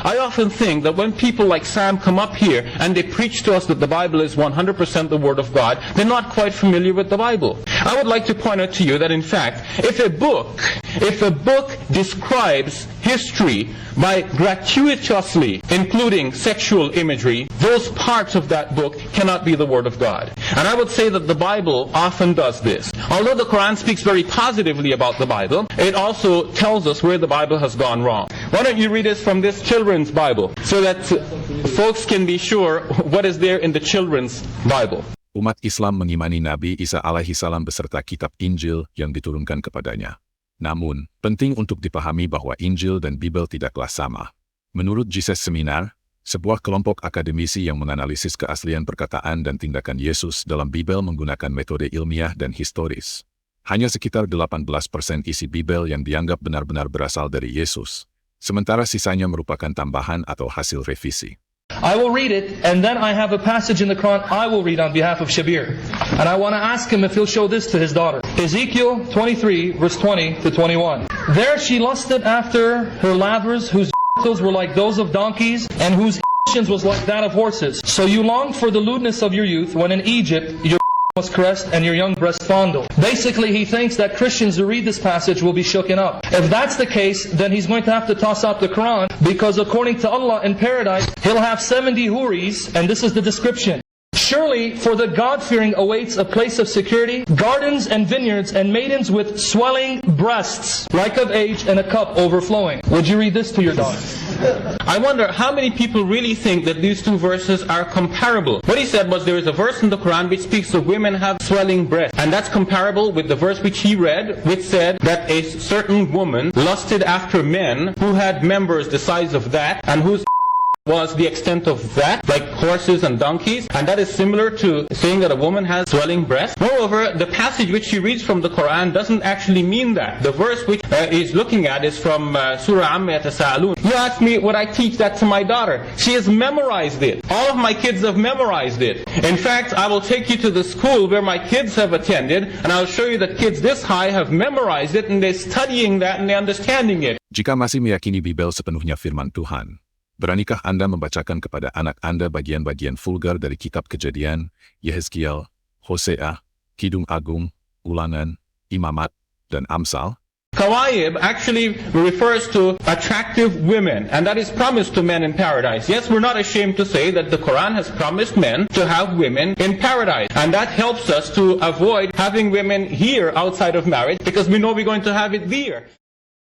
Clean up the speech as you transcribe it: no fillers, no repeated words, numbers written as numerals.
I often think that when people like Sam come up here and they preach to us that the Bible is 100% the Word of God, they're not quite familiar with the Bible. I would like to point out to you that in fact, if a book describes history by gratuitously including sexual imagery, those parts of that book cannot be the Word of God. And I would say that the Bible often does this. Although the Quran speaks very positively about the Bible, it also tells us where the Bible has gone wrong. Why don't you read us from this children's Bible so that folks can be sure what is there in the children's Bible. Umat Islam mengimani Nabi Isa alaihi salam beserta kitab Injil yang diturunkan kepadanya. Namun, penting untuk dipahami bahwa Injil dan Bibel tidaklah sama. Menurut Jesus Seminar, sebuah kelompok akademisi yang menganalisis keaslian perkataan dan tindakan Yesus dalam Bibel menggunakan metode ilmiah dan historis. Hanya sekitar 18% isi Bibel yang dianggap benar-benar berasal dari Yesus, sementara sisanya merupakan tambahan atau hasil revisi. I will read it, and then I have a passage in the Quran I will read on behalf of Shabir. And I want to ask him if he'll show this to his daughter. Ezekiel 23, verse 20 to 21. There she lusted after her lavers, whose were like those of donkeys, and whose was like that of horses. So you longed for the lewdness of your youth, when in Egypt your was caressed and your young breast fondled. Basically, he thinks that Christians who read this passage will be shooken up. If that's the case, then he's going to have to toss out the Quran, because according to Allah in paradise, he'll have 70 huris, and this is the description. Surely, for the God-fearing awaits a place of security, gardens and vineyards and maidens with swelling breasts, like of age, and a cup overflowing. Would you read this to your daughter? I wonder how many people really think that these two verses are comparable. What he said was there is a verse in the Quran which speaks of women have swelling breasts, and that's comparable with the verse which he read, which said that a certain woman lusted after men who had members the size of that, and whose was the extent of that, like horses and donkeys, and that is similar to saying that a woman has swelling breasts. Moreover, the passage which she reads from the Quran doesn't actually mean that. The verse which he's looking at is from Surah An-Naba. You ask me, would I teach that to my daughter? She has memorized it. All of my kids have memorized it. In fact, I will take you to the school where my kids have attended, and I'll show you that kids this high have memorized it, and they're studying that and they're understanding it. Jika masih meyakini Bibel sepenuhnya firman Tuhan, beranikah Anda membacakan kepada anak Anda bagian-bagian vulgar dari Kitab Kejadian, Yehezkiel, Hosea, Kidung Agung, Ulangan, Imamat, dan Amsal? Kawaib actually refers to attractive women, and that is promised to men in paradise. Yes, we're not ashamed to say that the Quran has promised men to have women in paradise, and that helps us to avoid having women here outside of marriage, because we know we're going to have it there.